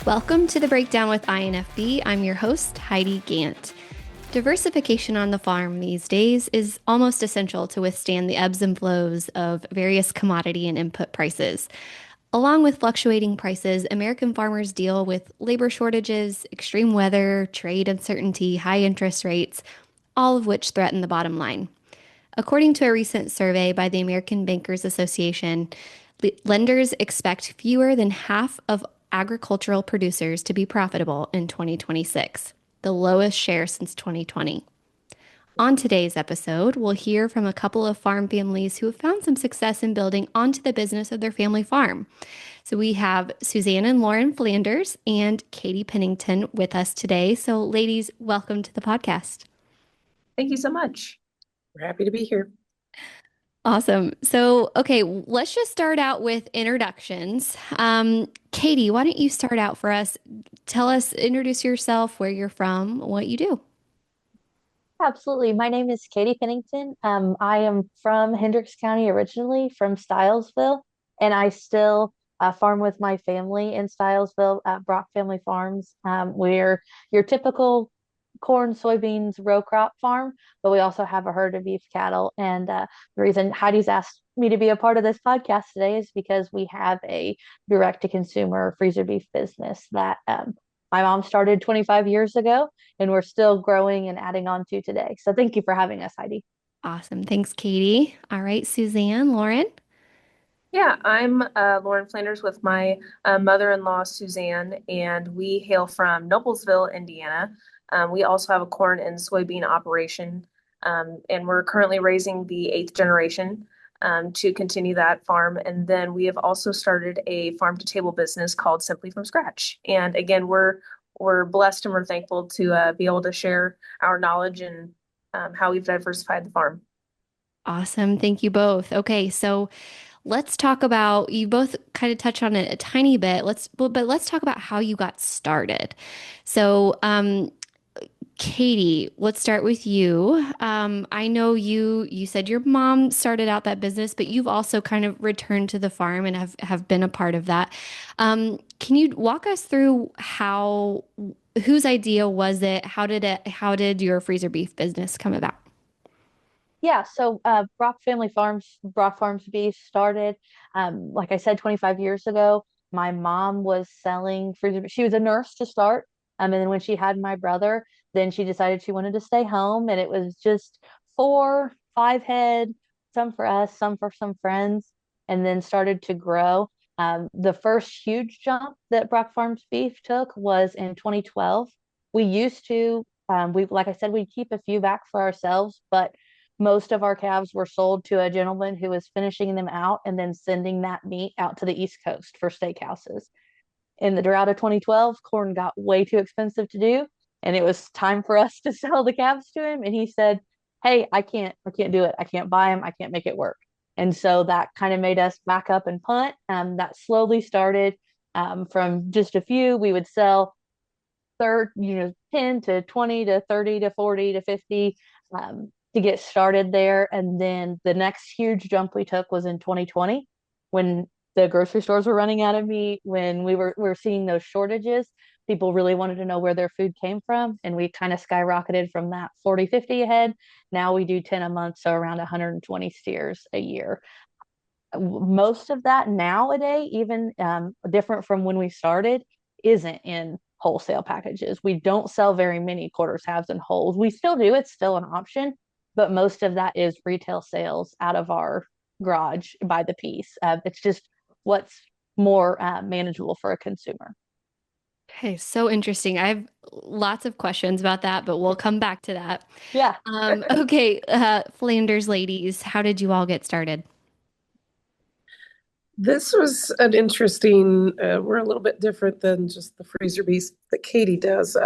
Welcome to the Breakdown with INFB. I'm your host, Heidi Gant. Diversification on the farm these days is almost essential to withstand the ebbs and flows of various commodity and input prices. Along with fluctuating prices, American farmers deal with labor shortages, extreme weather, trade uncertainty, high interest rates, all of which threaten the bottom line. According to a recent survey by the American Bankers Association, lenders expect fewer than half of agricultural producers to be profitable in 2026, the lowest share since 2020. On today's episode, we'll hear from a couple of farm families who have found some success in building onto the business of their family farm. So we have Suzanne and Lauren Flanders and Katie Pennington with us today. So ladies, welcome to the podcast. Thank you so much. We're happy to be here. Awesome. So, okay, let's just start out with introductions. Katie, why don't you start out for us? Introduce yourself, where you're from, what you do. Absolutely. My name is Katie Pennington. I am from Hendricks County originally, from Stylesville, and I still farm with my family in Stylesville at Brock Family Farms. We're your typical corn, soybeans, row crop farm, but we also have a herd of beef cattle. And the reason Heidi's asked me to be a part of this podcast today is because we have a direct to consumer freezer beef business that my mom started 25 years ago, and we're still growing and adding on to today. So thank you for having us, Heidi. Awesome. Thanks, Katie. All right, Suzanne, Lauren. Yeah, I'm Lauren Flanders with my mother-in-law, Suzanne, and we hail from Noblesville, Indiana. We also have a corn and soybean operation, and we're currently raising the eighth generation to continue that farm. And then we have also started a farm-to-table business called Simply from Scratch. And again, we're blessed and we're thankful to be able to share our knowledge and how we've diversified the farm. Awesome. Thank you both. Okay, so let's talk about, you both kind of touched on it a tiny bit. But let's talk about how you got started. So, Katie, let's start with you. I know you said your mom started out that business, but you've also kind of returned to the farm and have been a part of that. Can you walk us through whose idea was it? How did your freezer beef business come about? Yeah, so Brock Family Farms, Brock Farms Beef started, like I said, 25 years ago. My mom was selling freezer. She was a nurse to start, and then when she had my brother, then she decided she wanted to stay home, and it was just four, five head, some for us, some for some friends, and then started to grow. The first huge jump that Brock Farms Beef took was in 2012. We used to, like I said, we keep a few back for ourselves, but most of our calves were sold to a gentleman who was finishing them out and then sending that meat out to the East Coast for steakhouses. In the drought of 2012, corn got way too expensive to do, and it was time for us to sell the calves to him. And he said, "Hey, I can't do it. I can't buy them. I can't make it work." And so that kind of made us back up and punt. That slowly started from just a few. We would sell 10 to 20 to 30 to 40 to 50. To get started there. And then the next huge jump we took was in 2020 when the grocery stores were running out of meat, when we were seeing those shortages. People really wanted to know where their food came from. And we kind of skyrocketed from that 40, 50 a head. Now we do 10 a month, so around 120 steers a year. Most of that nowadays, even different from when we started, isn't in wholesale packages. We don't sell very many quarters, halves, and wholes. We still do, it's still an option, but most of that is retail sales out of our garage by the piece. It's just what's more manageable for a consumer. Okay, so interesting. I have lots of questions about that, but we'll come back to that. Yeah. Okay, Flanders ladies, how did you all get started? This was an interesting, we're a little bit different than just the freezer beast that Katie does.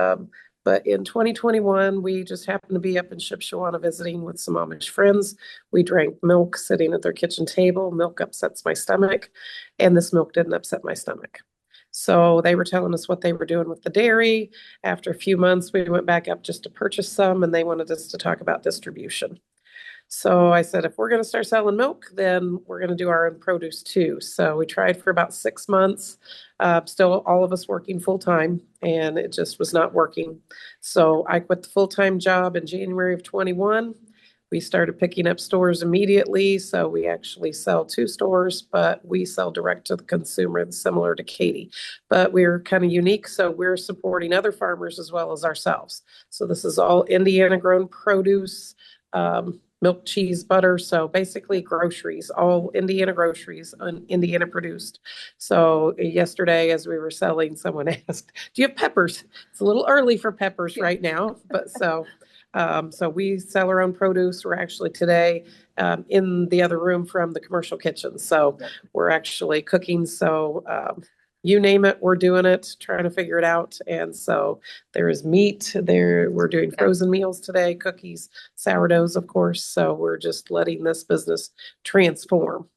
But in 2021, we just happened to be up in Shipshewana visiting with some Amish friends. We drank milk sitting at their kitchen table. Milk upsets my stomach, and this milk didn't upset my stomach. So they were telling us what they were doing with the dairy. After a few months, we went back up just to purchase some, and they wanted us to talk about distribution. So I said, if we're going to start selling milk, then we're going to do our own produce too. So we tried for about 6 months, still all of us working full time, and it just was not working. So I quit the full-time job in January of 21. We started picking up stores immediately. So we actually sell 2 stores, but we sell direct to the consumer, similar to Katie. But we're kind of unique. So we're supporting other farmers as well as ourselves. So this is all Indiana grown produce, milk, cheese, butter. So basically groceries, all Indiana groceries, Indiana produced. So yesterday, as we were selling, someone asked, do you have peppers? It's a little early for peppers right now, but so we sell our own produce. We're actually today in the other room from the commercial kitchen. So we're actually cooking. So you name it, we're doing it, trying to figure it out. And so there is meat there. We're doing frozen meals today, cookies, sourdoughs, of course. So we're just letting this business transform.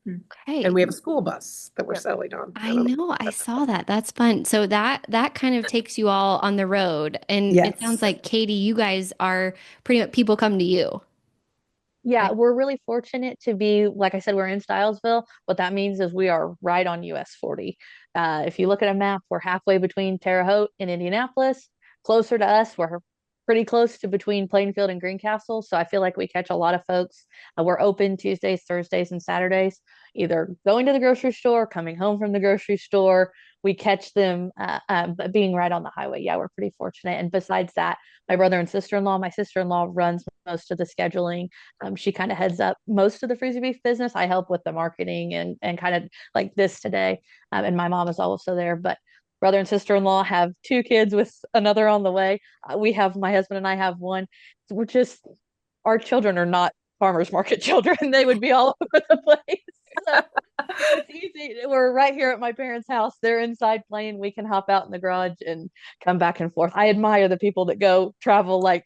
Okay. And we have a school bus that we're selling on. I know, I saw that. That's fun. So that kind of takes you all on the road. And it sounds Yes. like Katie, you guys are pretty much people come to you. Yeah, we're really fortunate to be, like I said, we're in Stylesville. What that means is we are right on US 40. If you look at a map, we're halfway between Terre Haute and Indianapolis. Closer to us, we're pretty close to between Plainfield and Greencastle. So I feel like we catch a lot of folks. We're open Tuesdays, Thursdays, and Saturdays, either going to the grocery store, coming home from the grocery store. We catch them being right on the highway. Yeah, we're pretty fortunate. And besides that, my brother and sister-in-law, my sister-in-law runs most of the scheduling. She kind of heads up most of the freezer beef business. I help with the marketing and kind of like this today. And my mom is also there. But brother and sister-in-law have 2 kids with another on the way. We have, my husband and I have one. We're just, our children are not farmers market children. They would be all over the place. So it's easy. We're right here at my parents' house. They're inside playing. We can hop out in the garage and come back and forth. I admire the people that go travel like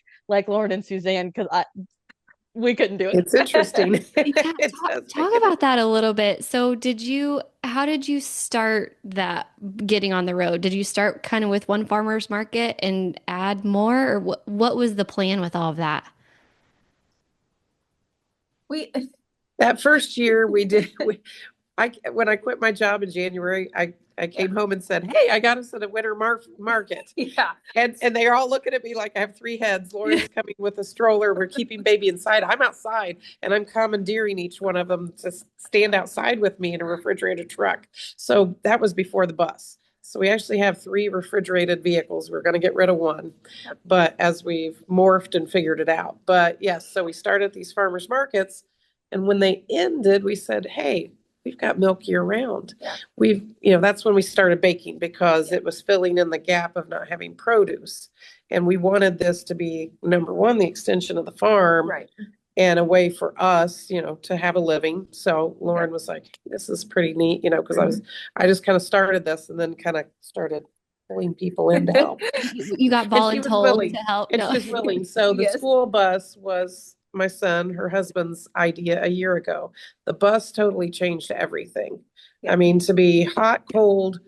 Lauren and Suzanne, because we couldn't do it. It's interesting. Yeah, It does talk make it. about that a little bit. So how did you start that getting on the road? Did you start kind of with one farmer's market and add more, or what was the plan with all of that? We, That first year we did, when I quit my job in January, I came home and said, hey, I got us at a winter market. yeah, And they're all looking at me like I have 3 heads. Lauren's coming with a stroller. We're keeping baby inside. I'm outside and I'm commandeering each one of them to stand outside with me in a refrigerated truck. So that was before the bus. So we actually have 3 refrigerated vehicles. We're going to get rid of one, but as we've morphed and figured it out. But yes, so we started these farmers markets, and when they ended, we said, hey, we've got milk year round. That's when we started baking, because it was filling in the gap of not having produce. And we wanted this to be, number one, the extension of the farm, right. and a way for us, to have a living. So Lauren was like, this is pretty neat, because I just kind of started this and then kind of started pulling people in to help. You got And she was willing. to help. And No. she was willing. So the Yes. school bus was my son, her husband's idea a year ago. The bus totally changed everything. Yep. I mean, to be hot, cold,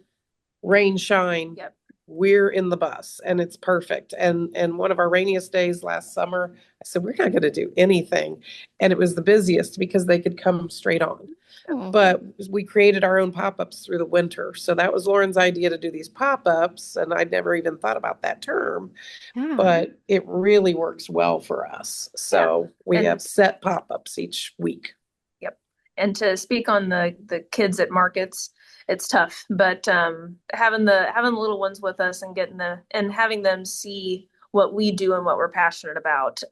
rain, shine, Yep. we're in the bus and it's perfect. And one of our rainiest days last summer, I said, we're not going to do anything. And it was the busiest because they could come straight on. Oh. But we created our own pop-ups through the winter. So that was Lauren's idea, to do these pop-ups. And I'd never even thought about that term, Yeah. but it really works well for us. So we have set pop-ups each week. Yep. And to speak on the kids at markets, it's tough, but having the little ones with us and having them see what we do and what we're passionate about,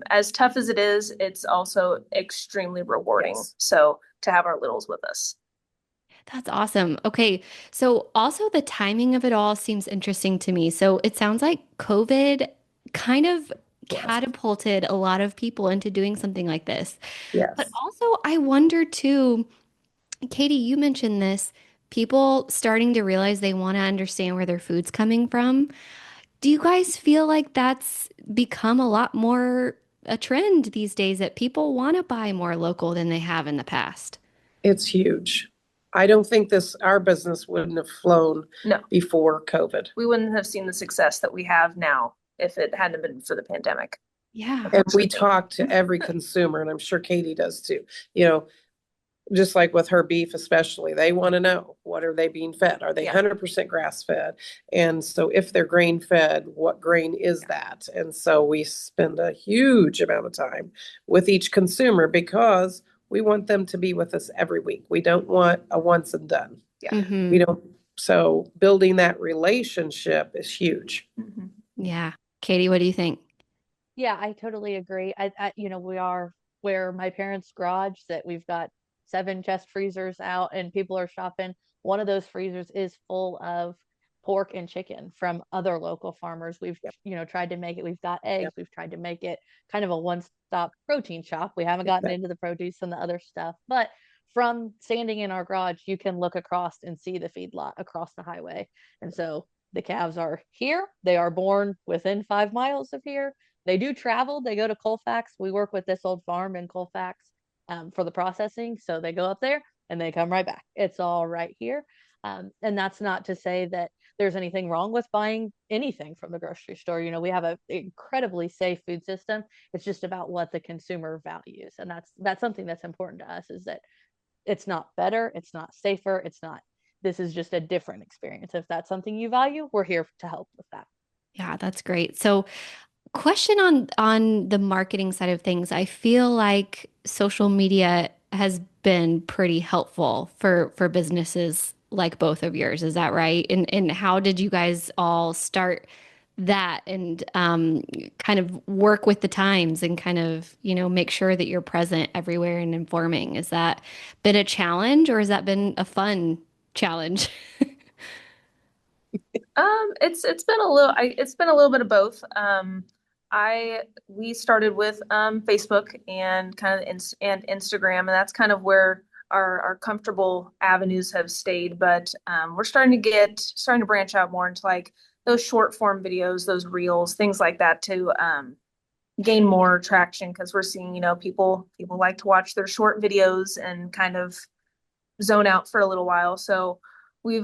as tough as it is, it's also extremely rewarding. Yes. So to have our littles with us. That's awesome. Okay. So also the timing of it all seems interesting to me. So it sounds like COVID kind of catapulted a lot of people into doing something like this. Yes. But also I wonder too, Katie, you mentioned this, people starting to realize they want to understand where their food's coming from. Do you guys feel like that's become a lot more a trend these days, that people want to buy more local than they have in the past? It's huge. I don't think our business wouldn't have flown before COVID. We wouldn't have seen the success that we have now if it hadn't been for the pandemic. Yeah. And we talk to every consumer, and I'm sure Katie does too. You know, just like with her beef, especially, they want to know, what are they being fed? Are they 100% grass fed? And so if they're grain fed, what grain is that? And so we spend a huge amount of time with each consumer because we want them to be with us every week. We don't want a once and done. Yeah. Mm-hmm. We don't. So building that relationship is huge. Mm-hmm. Yeah. Katie, what do you think? Yeah, I totally agree. We are where my parents' garage that we've got 7 chest freezers out and people are shopping. One of those freezers is full of pork and chicken from other local farmers. We've, Yep. tried to make it. We've got eggs. Yep. We've tried to make it kind of a one-stop protein shop. We haven't gotten into the produce and the other stuff, but from standing in our garage, you can look across and see the feedlot across the highway. And so the calves are here. They are born within 5 miles of here. They do travel. They go to Colfax. We work with this old farm in Colfax for the processing. So they go up there and they come right back. It's all right here. And that's not to say that there's anything wrong with buying anything from the grocery store. We have an incredibly safe food system. It's just about what the consumer values. And that's something that's important to us, is that it's not better, it's not safer, it's not, this is just a different experience. If that's something you value, we're here to help with that. Yeah, that's great. So, question on the marketing side of things. I feel like social media has been pretty helpful for businesses like both of yours. Is that right? And how did you guys all start that and kind of work with the times and kind of, make sure that you're present everywhere and informing? Has that been a challenge or has that been a fun challenge? It's been a little bit of both. We started with Facebook and kind of and Instagram, and that's kind of where our comfortable avenues have stayed. But we're starting to branch out more into like those short form videos, those reels, things like that to gain more traction because we're seeing, people like to watch their short videos and kind of zone out for a little while. So we're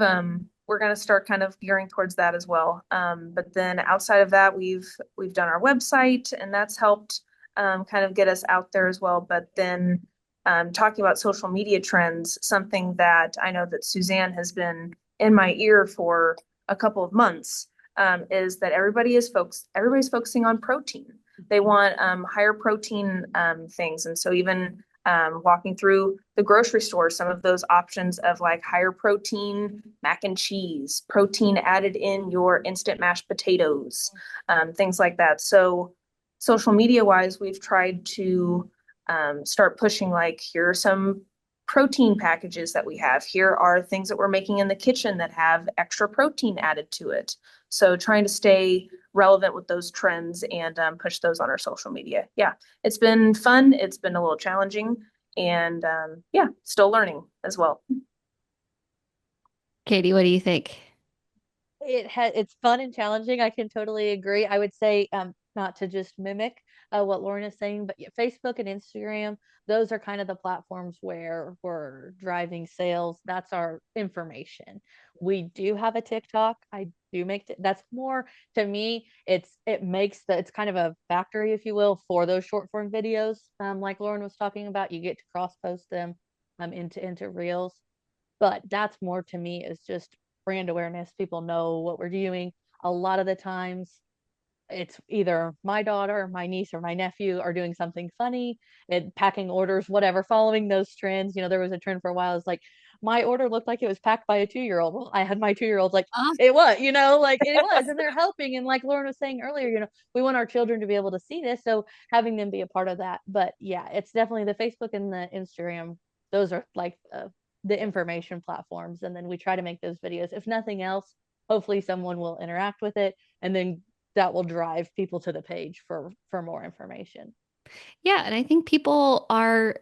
going to start kind of gearing towards that as well. But then outside of that, we've done our website, and that's helped kind of get us out there as well. But then talking about social media trends, something that I know that Suzanne has been in my ear for a couple of months, is that everybody's focusing on protein. They want higher protein things, and so even walking through the grocery store, some of those options of like higher protein mac and cheese, protein added in your instant mashed potatoes, things like that. So social media wise, we've tried to start pushing like, here are some protein packages that we have. Here are things that we're making in the kitchen that have extra protein added to it. So trying to stay relevant with those trends and push those on our social media. Yeah, it's been fun. It's been a little challenging, and still learning as well. Katie, what do you think? It's fun and challenging. I can totally agree. I would say not to just mimic what Lauren is saying, but yeah, Facebook and Instagram, those are kind of the platforms where we're driving sales. That's our information. We do have a TikTok. I do make that's more, to me, it's kind of a factory, if you will, for those short form videos. Like Lauren was talking about, you get to cross post them into reels. But that's more, to me, is just brand awareness. People know what we're doing. A lot of the times it's either my daughter, my niece, or my nephew are doing something funny and packing orders, whatever, following those trends. There was a trend for a while. It's like, my order looked like it was packed by a 2-year-old. Well, I had my 2-year-old like, it was, like it was, and they're helping. And like Lauren was saying earlier, we want our children to be able to see this. So having them be a part of that. But yeah, it's definitely the Facebook and the Instagram. Those are like the information platforms. And then we try to make those videos. If nothing else, hopefully someone will interact with it. And then that will drive people to the page for more information. Yeah, and I think people are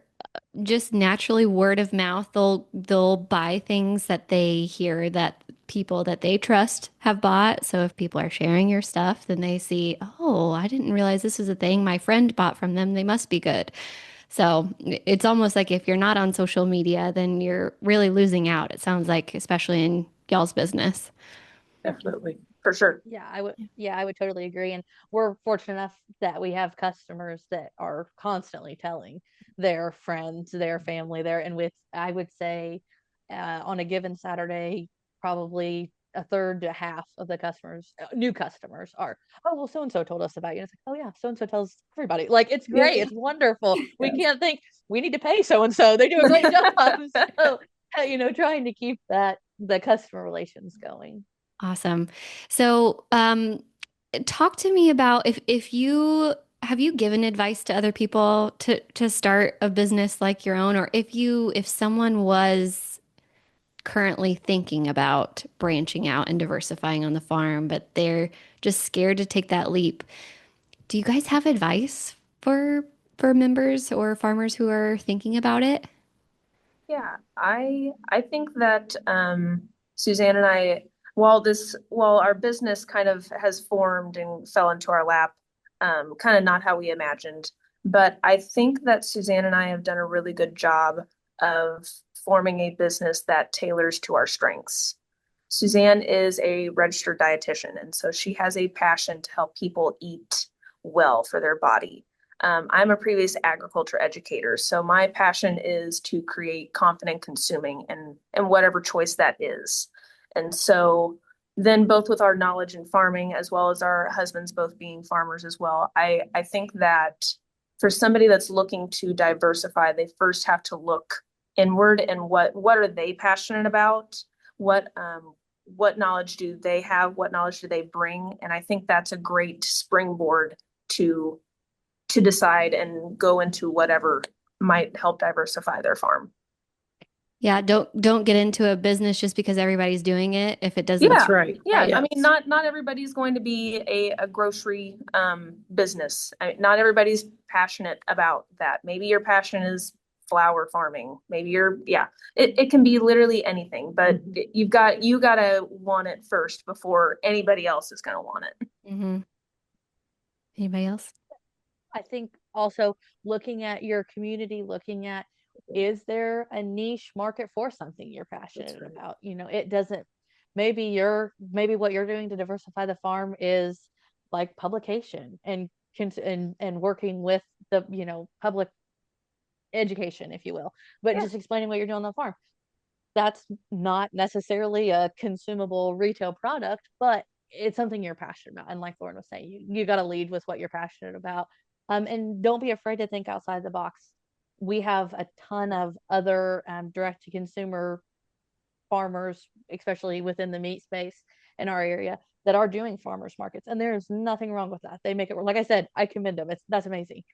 just naturally word of mouth. They'll buy things that they hear that people that they trust have bought. So if people are sharing your stuff, then they see, oh, I didn't realize this was a thing my friend bought from them. They must be good. So it's almost like if you're not on social media, then you're really losing out. It sounds like, especially in y'all's business. Definitely. for sure. I would totally agree. And we're fortunate enough that we have customers that are constantly telling their friends, their family, and with, I would say, on a given Saturday, probably a third to half of the customers, new customers, are, oh, well, so and so told us about you. And it's like, oh yeah, so and so tells everybody. Like, it's Yeah. great, it's wonderful. We Yes. can't think we need to pay so and so. They do a great job. So, trying to keep the customer relations going. Awesome. So, talk to me about if you have you given advice to other people to start a business like your own, or if someone was currently thinking about branching out and diversifying on the farm, but they're just scared to take that leap. Do you guys have advice for members or farmers who are thinking about it? Yeah, I think that Suzanne and I, while our business kind of has formed and fell into our lap, kind of not how we imagined, but I think that Suzanne and I have done a really good job of forming a business that tailors to our strengths. Suzanne is a registered dietitian, and so she has a passion to help people eat well for their body. I'm a previous agriculture educator, so my passion is to create confident consuming and whatever choice that is. And so then both with our knowledge in farming as well as our husbands both being farmers as well, I think that for somebody that's looking to diversify, they first have to look inward and what are they passionate about? What knowledge do they have? What knowledge do they bring? And I think that's a great springboard to decide and go into whatever might help diversify their farm. Yeah, don't get into a business just because everybody's doing it if it doesn't. That's right. Yeah. Yes. I mean, not everybody's going to be a grocery business. I mean, not everybody's passionate about that. Maybe your passion is flower farming. Maybe it can be literally anything, but you gotta want it first before anybody else is gonna want it. Mm-hmm. Anybody else? I think also looking at your community, looking at, is there a niche market for something you're passionate right. about? It doesn't, maybe what you're doing to diversify the farm is like publication and working with the, public education, if you will, but Yeah. just explaining what you're doing on the farm. That's not necessarily a consumable retail product, but it's something you're passionate about. And like Lauren was saying, you got to lead with what you're passionate about. And don't be afraid to think outside the box. We have a ton of other direct to consumer farmers, especially within the meat space in our area, that are doing farmers markets. And there's nothing wrong with that. They make it work. Like I said, I commend them. That's amazing.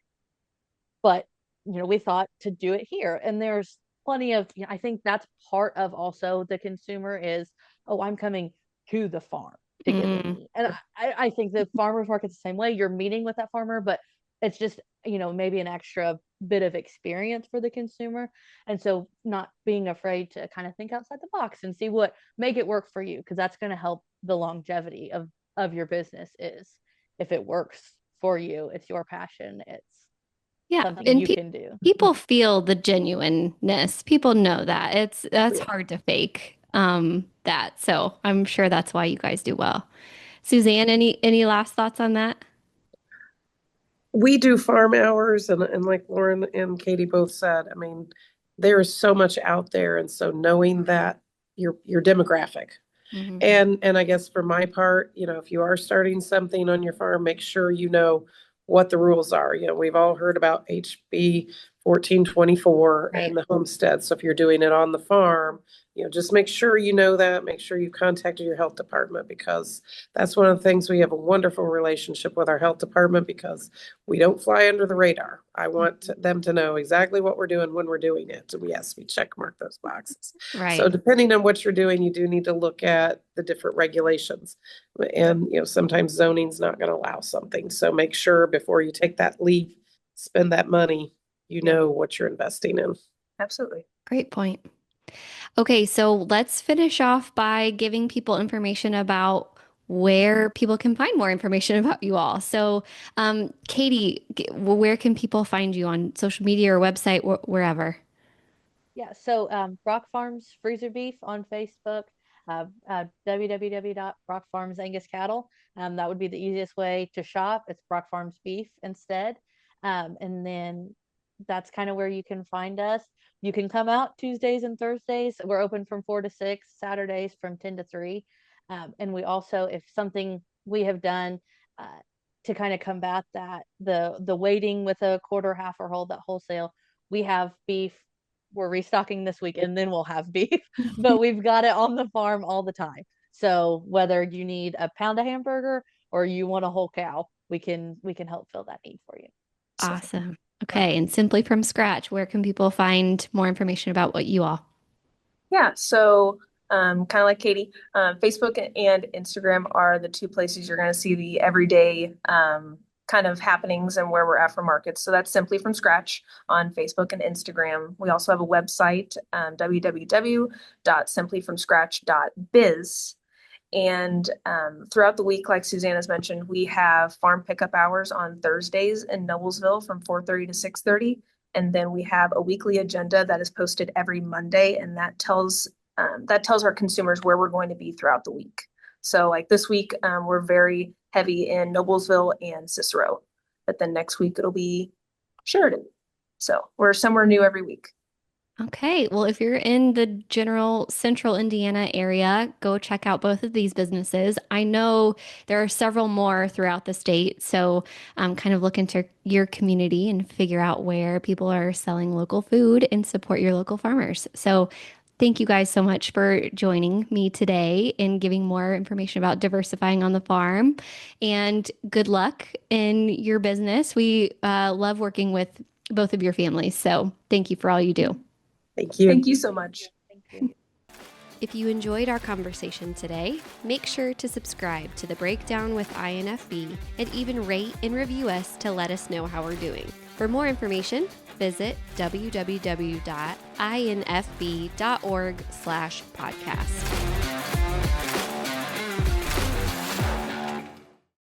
But we thought to do it here, and there's plenty of, I think that's part of also the consumer is, oh, I'm coming to the farm to get the meat. And I think the farmers market's the same way. You're meeting with that farmer, but it's just, maybe an extra bit of experience for the consumer. And so not being afraid to kind of think outside the box and see what make it work for you, because that's going to help the longevity of your business. Is if it works for you, it's your passion, it's Yeah, something and you can do. people feel the genuineness. People know that. That's Yeah. hard to fake that. So I'm sure that's why you guys do well. Suzanne, any last thoughts on that? We do farm hours, and like Lauren and Katie both said, I mean, there is so much out there, and so knowing that your demographic. Mm-hmm. And I guess for my part, if you are starting something on your farm, make sure you know what the rules are. We've all heard about HB 1424 Right. and the homestead. So if you're doing it on the farm, just make sure you know that. Make sure you contacted your health department, because that's one of the things. We have a wonderful relationship with our health department because we don't fly under the radar. I want them to know exactly what we're doing when we're doing it. And yes, we check mark those boxes. Right. So depending on what you're doing, you do need to look at the different regulations. And, sometimes zoning's not going to allow something. So make sure before you take that leap, spend that money, know what you're investing in. Absolutely. Great point. Okay, so let's finish off by giving people information about where people can find more information about you all. So, Katie, where can people find you on social media or website, wherever? Yeah, so Rock Farms Freezer Beef on Facebook. www.Brock Farms Angus Cattle. That would be the easiest way to shop. It's Brock Farms Beef instead. And then that's kind of where you can find us. You can come out Tuesdays and Thursdays. We're open from 4 to 6, Saturdays from 10 to 3. And we also, if something we have done to kind of combat that, the waiting with a quarter, half, or whole, that wholesale, we have beef. We're restocking this week, and then we'll have beef, but we've got it on the farm all the time. So whether you need a pound of hamburger or you want a whole cow, we can help fill that need for you. Awesome. Okay. And Simply from Scratch, where can people find more information about what you all? Yeah, so kind of like Katie, Facebook and Instagram are the two places you're going to see the everyday kind of happenings and where we're at for markets. So that's Simply from Scratch on Facebook and Instagram. We also have a website, www.simplyfromscratch.biz. And throughout the week, like Suzanne has mentioned, we have farm pickup hours on Thursdays in Noblesville from 4:30 to 6:30. And then we have a weekly agenda that is posted every Monday, and that tells our consumers where we're going to be throughout the week. So like this week, we're very heavy in Noblesville and Cicero, but then next week it'll be Sheridan. So we're somewhere new every week. Okay. Well, if you're in the general central Indiana area, go check out both of these businesses. I know there are several more throughout the state. So kind of look into your community and figure out where people are selling local food and support your local farmers. So thank you guys so much for joining me today and giving more information about diversifying on the farm. And good luck in your business. We love working with both of your families. So thank you for all you do. Thank you. Thank you so much. Thank you. If you enjoyed our conversation today, make sure to subscribe to The Breakdown with INFB and even rate and review us to let us know how we're doing. For more information, visit www.infb.org/podcast.